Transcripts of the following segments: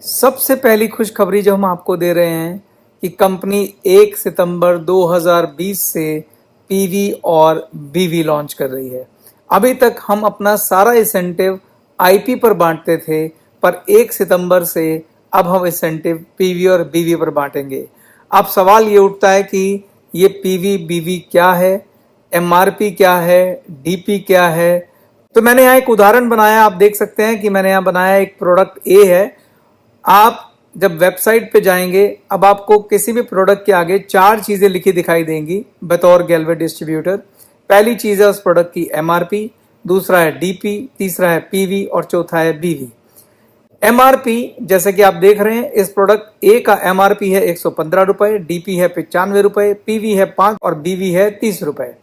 सबसे पहली खुशखबरी जो हम आपको दे रहे हैं कि कंपनी 1 सितंबर 2020 से पीवी और बीवी लॉन्च कर रही है। अभी तक हम अपना सारा इंसेंटिव आईपी पर बांटते थे, पर 1 सितंबर से अब हम इंसेंटिव पीवी और बीवी पर बांटेंगे। अब सवाल ये उठता है कि ये पीवी बीवी क्या है, एमआरपी क्या है, डीपी क्या है। तो मैंने यहाँ एक उदाहरण बनाया, आप देख सकते हैं कि मैंने यहाँ बनाया एक प्रोडक्ट ए है। आप जब वेबसाइट पे जाएंगे, अब आपको किसी भी प्रोडक्ट के आगे 4 चीजें लिखी दिखाई देंगी बतौर गैल्वे डिस्ट्रीब्यूटर। पहली चीज है उस प्रोडक्ट की एमआरपी, दूसरा है डीपी, तीसरा है पीवी और चौथा है बीवी। एमआरपी जैसे कि आप देख रहे हैं, इस प्रोडक्ट ए का एमआरपी है 115 रुपए, डीपी है 95 रुपए, पीवी है 5 और बीवी है 30 रुपए।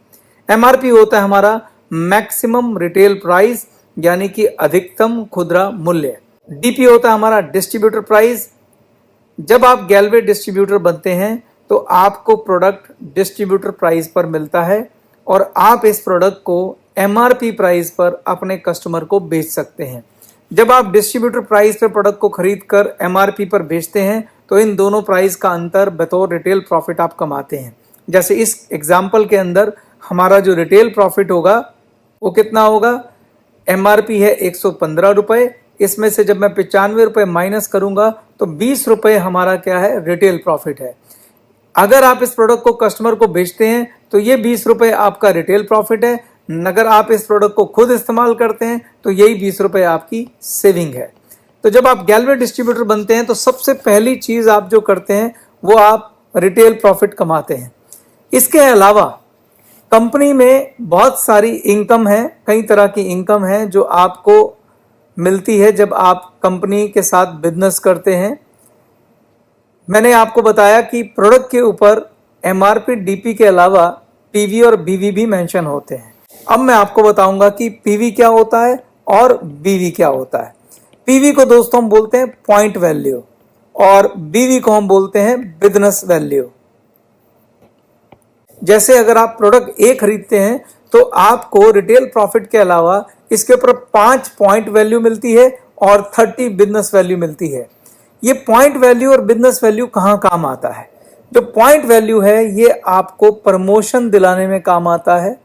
एमआरपी होता है हमारा मैक्सिमम रिटेल प्राइस, यानी कि अधिकतम खुदरा मूल्य। डीपी होता है हमारा डिस्ट्रीब्यूटर प्राइस। जब आप गैल्वे डिस्ट्रीब्यूटर बनते हैं तो आपको प्रोडक्ट डिस्ट्रीब्यूटर प्राइस पर मिलता है और आप इस प्रोडक्ट को एमआरपी प्राइस पर अपने कस्टमर को बेच सकते हैं। जब आप डिस्ट्रीब्यूटर प्राइस पर प्रोडक्ट को खरीद कर एमआरपी पर बेचते हैं तो इन दोनों प्राइस का अंतर बतौर रिटेल प्रॉफिट आप कमाते हैं। जैसे इस एग्जाम्पल के अंदर हमारा जो रिटेल प्रॉफिट होगा वो कितना होगा, एमआरपी है 115 रुपए, इसमें से जब मैं 95 रुपए माइनस करूंगा तो 20 रुपए हमारा क्या है, रिटेल प्रॉफिट है। अगर आप इस प्रोडक्ट को कस्टमर को बेचते हैं तो ये 20 रुपए आपका रिटेल प्रॉफिट है। अगर आप इस प्रोडक्ट को खुद इस्तेमाल करते हैं तो यही 20 रुपए आपकी सेविंग है। तो जब आप गैल्वे डिस्ट्रीब्यूटर बनते हैं तो सबसे पहली चीज आप जो करते हैं वो आप रिटेल प्रॉफिट कमाते हैं। इसके अलावा कंपनी में बहुत सारी इनकम है, कई तरह की इनकम है जो आपको मिलती है जब आप कंपनी के साथ बिजनेस करते हैं। मैंने आपको बताया कि प्रोडक्ट के ऊपर एमआरपी डीपी के अलावा पीवी और बीवी भी मेंशन होते हैं। अब मैं आपको बताऊंगा कि पीवी क्या होता है और बीवी क्या होता है। पीवी को दोस्तों हम बोलते हैं पॉइंट वैल्यू और बीवी को हम बोलते हैं बिजनेस वैल्यू। जैसे अगर आप प्रोडक्ट ए खरीदते हैं तो आपको रिटेल प्रॉफिट के अलावा इसके ऊपर 5 पॉइंट वैल्यू मिलती है और 30 बिजनेस वैल्यू मिलती है। ये पॉइंट वैल्यू और बिजनेस वैल्यू कहाँ काम आता है? जो पॉइंट वैल्यू है ये आपको प्रमोशन दिलाने में काम आता है।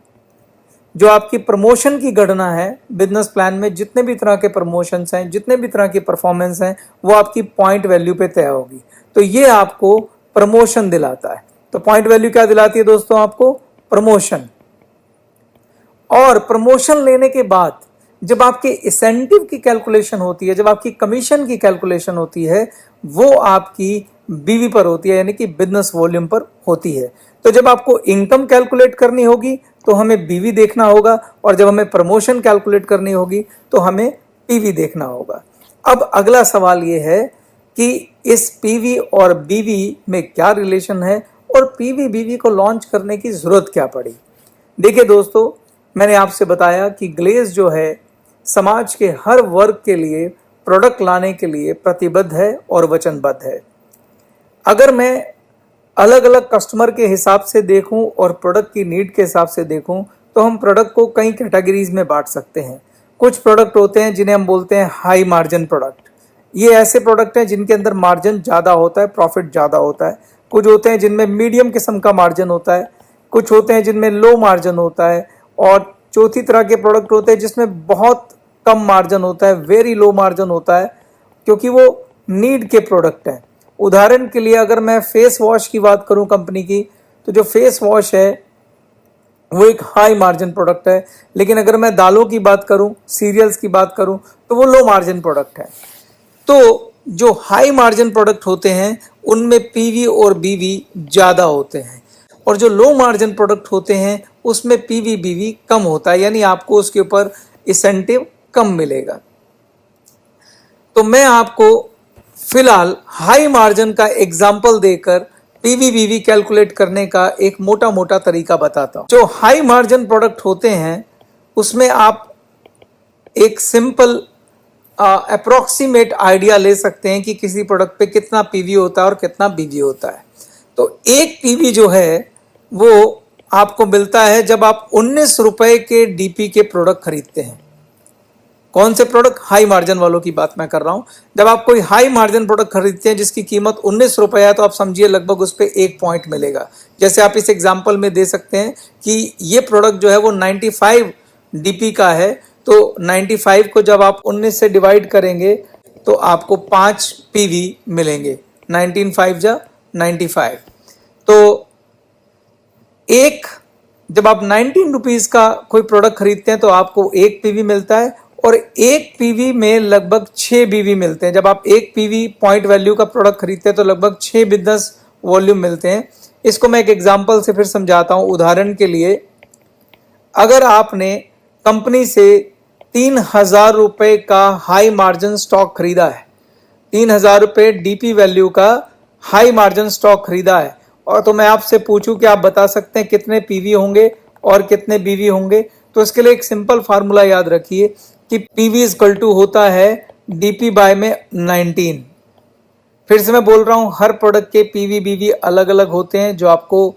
जो आपकी प्रमोशन की गणना है बिजनेस प्लान में, जितने भी तरह के प्रमोशंस हैं, जितने भी तरह की परफॉर्मेंस हैं, वो आपकी पॉइंट वैल्यू पे तय होगी। तो ये आपको प्रमोशन दिलाता है। तो पॉइंट वैल्यू क्या दिलाती है दोस्तों? आपको प्रमोशन। और प्रमोशन लेने के बाद जब आपके इंसेंटिव की कैलकुलेशन होती है, जब आपकी कमीशन की कैलकुलेशन होती है, वो आपकी बीवी पर होती है, यानी कि बिजनेस वॉल्यूम पर होती है। तो जब आपको इनकम कैलकुलेट करनी होगी तो हमें बीवी देखना होगा, और जब हमें प्रमोशन कैलकुलेट करनी होगी तो हमें पीवी देखना होगा। अब अगला सवाल ये है कि इस पीवी और बीवी में क्या रिलेशन है और पीवी बीवी को लॉन्च करने की जरूरत क्या पड़ी। देखिए दोस्तों, मैंने आपसे बताया कि ग्लेज जो है समाज के हर वर्ग के लिए प्रोडक्ट लाने के लिए प्रतिबद्ध है और वचनबद्ध है। अगर मैं अलग अलग कस्टमर के हिसाब से देखूं और प्रोडक्ट की नीड के हिसाब से देखूं तो हम प्रोडक्ट को कई कैटेगरीज में बांट सकते हैं। कुछ प्रोडक्ट होते हैं जिन्हें हम बोलते हैं हाई मार्जिन प्रोडक्ट। ये ऐसे प्रोडक्ट हैं जिनके अंदर मार्जिन ज़्यादा होता है, प्रॉफिट ज़्यादा होता है। कुछ होते हैं जिनमें मीडियम किस्म का मार्जिन होता है, कुछ होते हैं जिनमें लो मार्जिन होता है, और चौथी तरह के प्रोडक्ट होते हैं जिसमें बहुत कम मार्जिन होता है, वेरी लो मार्जिन होता है, क्योंकि वो नीड के प्रोडक्ट हैं। उदाहरण के लिए अगर मैं फेस वॉश की बात करूं कंपनी की, तो जो फेस वॉश है वो एक हाई मार्जिन प्रोडक्ट है। लेकिन अगर मैं दालों की बात करूं, सीरियल्स की बात करूं, तो वो लो मार्जिन प्रोडक्ट है। तो जो हाई मार्जिन प्रोडक्ट होते हैं उनमें पीवी और बीवी ज़्यादा होते हैं, और जो लो मार्जिन प्रोडक्ट होते हैं उसमें पीवी बीवी कम होता है, यानी आपको उसके ऊपर इंसेंटिव कम मिलेगा। तो मैं आपको फिलहाल हाई मार्जिन का एग्जाम्पल देकर पीवी बीवी कैलकुलेट करने का एक मोटा मोटा तरीका बताता हूं। जो हाई मार्जिन प्रोडक्ट होते हैं उसमें आप एक सिंपल अप्रोक्सीमेट आइडिया ले सकते हैं कि किसी प्रोडक्ट पे कितना पीवी होता है और कितना बीवी होता है। तो एक पीवी जो है वो आपको मिलता है जब आप 19 रुपए के डीपी के प्रोडक्ट खरीदते हैं। कौन से प्रोडक्ट? हाई मार्जिन वालों की बात मैं कर रहा हूं। जब आप कोई हाई मार्जिन प्रोडक्ट खरीदते हैं जिसकी कीमत 19 रुपए है, तो आप समझिए लगभग उस पर 1 पॉइंट मिलेगा। जैसे आप इस एग्जाम्पल में दे सकते हैं कि ये प्रोडक्ट जो है वो 95 डीपी का है, तो 95 को जब आप 19 से डिवाइड करेंगे तो आपको 5 पीवी मिलेंगे। 19 5 जा 95। तो एक जब आप 19 रुपीज का कोई प्रोडक्ट खरीदते हैं तो आपको 1 पीवी मिलता है, और 1 पीवी में लगभग 6 बीवी मिलते हैं। जब आप 1 पीवी पॉइंट वैल्यू का प्रोडक्ट खरीदते हैं तो लगभग 6 बिजनेस वॉल्यूम मिलते हैं। इसको मैं एक एग्जांपल से फिर समझाता हूं। उदाहरण के लिए, अगर आपने कंपनी से 3,000 रुपए का हाई मार्जिन स्टॉक खरीदा है, 3,000 रुपए डीपी वैल्यू का हाई मार्जिन स्टॉक खरीदा है, और तो मैं आपसे पूछूं कि आप बता सकते हैं कितने पीवी होंगे और कितने बीवी होंगे, तो इसके लिए एक सिंपल फार्मूला याद रखिए कि पीवी इक्वल टू होता है डीपी बाय में 19। फिर से मैं बोल रहा हूं, हर प्रोडक्ट के पीवी बीवी अलग अलग होते हैं जो आपको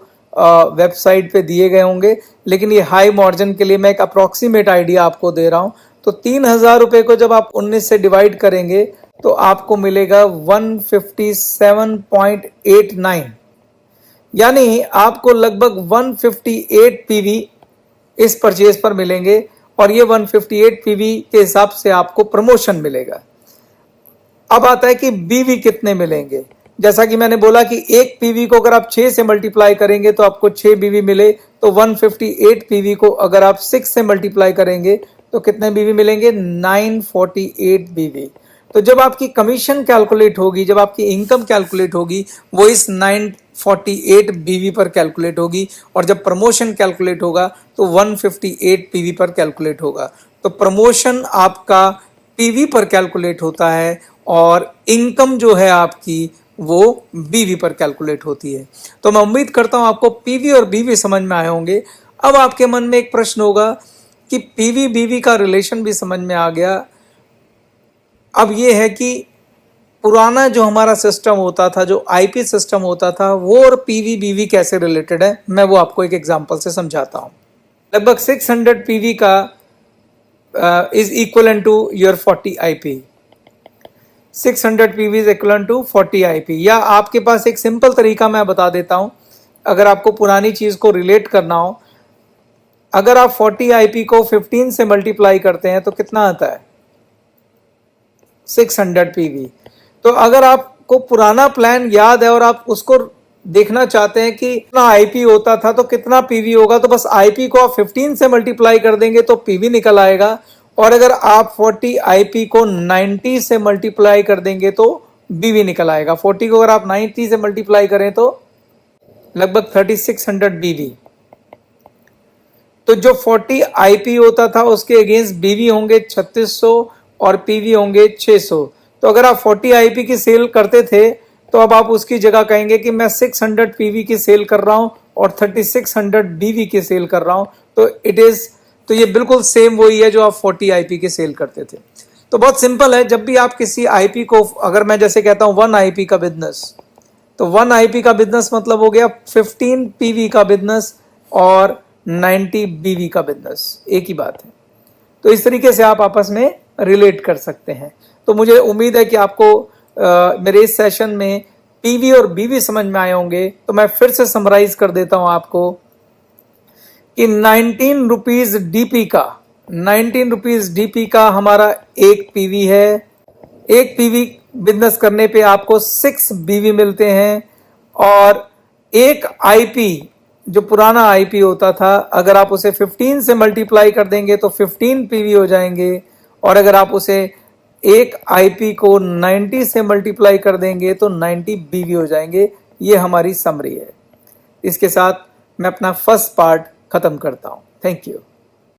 वेबसाइट पे दिए गए होंगे, लेकिन ये हाई मार्जिन के लिए मैं एक अप्रोक्सीमेट आइडिया आपको दे रहा हूं। तो 3,000 रुपए को जब आप 19 से डिवाइड करेंगे तो आपको मिलेगा 157.89, यानी आपको लगभग 158 पीवी इस परचेज पर मिलेंगे, और ये 158 पीवी के हिसाब से आपको प्रमोशन मिलेगा। अब आता है कि बीवी कितने मिलेंगे। जैसा कि मैंने बोला कि एक पीवी को अगर आप 6 से मल्टीप्लाई करेंगे तो आपको 6 बीवी मिले, तो 158 पीवी को अगर आप 6 से मल्टीप्लाई करेंगे तो कितने बीवी मिलेंगे? 948 बीवी। तो जब आपकी कमीशन कैलकुलेट होगी, जब आपकी इनकम कैलकुलेट होगी, वो इस 948 बीवी पर कैलकुलेट होगी, और जब प्रमोशन कैलकुलेट होगा तो 158 पीवी पर कैलकुलेट होगा। तो प्रमोशन आपका पीवी पर कैलकुलेट होता है और इनकम जो है आपकी वो बीवी पर कैलकुलेट होती है। तो मैं उम्मीद करता हूं आपको पीवी और बीवी समझ में आए होंगे। अब आपके मन में एक प्रश्न होगा कि पीवी बीवी का रिलेशन भी समझ में आ गया। अब ये है कि पुराना जो हमारा सिस्टम होता था, जो आईपी सिस्टम होता था, वो और पीवी बीवी कैसे रिलेटेड है, मैं वो आपको एक एग्जांपल से समझाता हूं। लगभग 600 पीवी का is equivalent to your 40 IP. 600 PV is equivalent to 40 IP. या आपके पास एक सिंपल तरीका मैं बता देता हूं, अगर आपको पुरानी चीज को रिलेट करना हो, अगर आप 40 आईपी को 15 से मल्टीप्लाई करते हैं तो कितना आता है? 600 पीवी। तो अगर आपको पुराना प्लान याद है और आप उसको देखना चाहते हैं कि कितना आईपी होता था तो कितना पीवी होगा, तो बस आईपी को आप 15 से मल्टीप्लाई कर देंगे तो पीवी निकल आएगा, और अगर आप 40 आईपी को 90 से मल्टीप्लाई कर देंगे तो बीवी निकल आएगा। 40 को अगर आप 90 से मल्टीप्लाई करें तो लगभग 3600 बीवी। तो जो 40 आईपी होता था उसके अगेंस्ट बीवी होंगे 3600 और पीवी होंगे 600। तो अगर आप 40 आईपी की सेल करते थे तो अब आप उसकी जगह कहेंगे कि मैं 600 पीवी की सेल कर रहा हूं और 3600 बीवी की सेल कर रहा हूं। तो ये बिल्कुल सेम वही है जो आप 40 आईपी की सेल करते थे। तो बहुत सिंपल है, जब भी आप किसी आईपी को, अगर मैं जैसे कहता हूं 1 आईपी का बिजनेस, तो 1 आईपी का बिजनेस मतलब हो गया 15 पीवी का बिजनेस और 90 बीवी का बिजनेस, एक ही बात है। तो इस तरीके से आप आपस में रिलेट कर सकते हैं। तो मुझे उम्मीद है कि आपको मेरे इस सेशन में पीवी और बीवी समझ में आए होंगे। तो मैं फिर से समराइज कर देता हूं आपको कि 19 रुपीज डीपी का, 19 रुपीज डीपी का हमारा एक पीवी है। एक पीवी बिजनेस करने पे आपको 6 बीवी मिलते हैं, और एक आईपी जो पुराना आईपी होता था, अगर आप उसे 15 से मल्टीप्लाई कर देंगे तो 15 पीवी हो जाएंगे, और अगर आप उसे एक आईपी को 90 से मल्टीप्लाई कर देंगे तो 90 बीवी हो जाएंगे। ये हमारी समरी है। इसके साथ मैं अपना फर्स्ट पार्ट खत्म करता हूं। Thank you.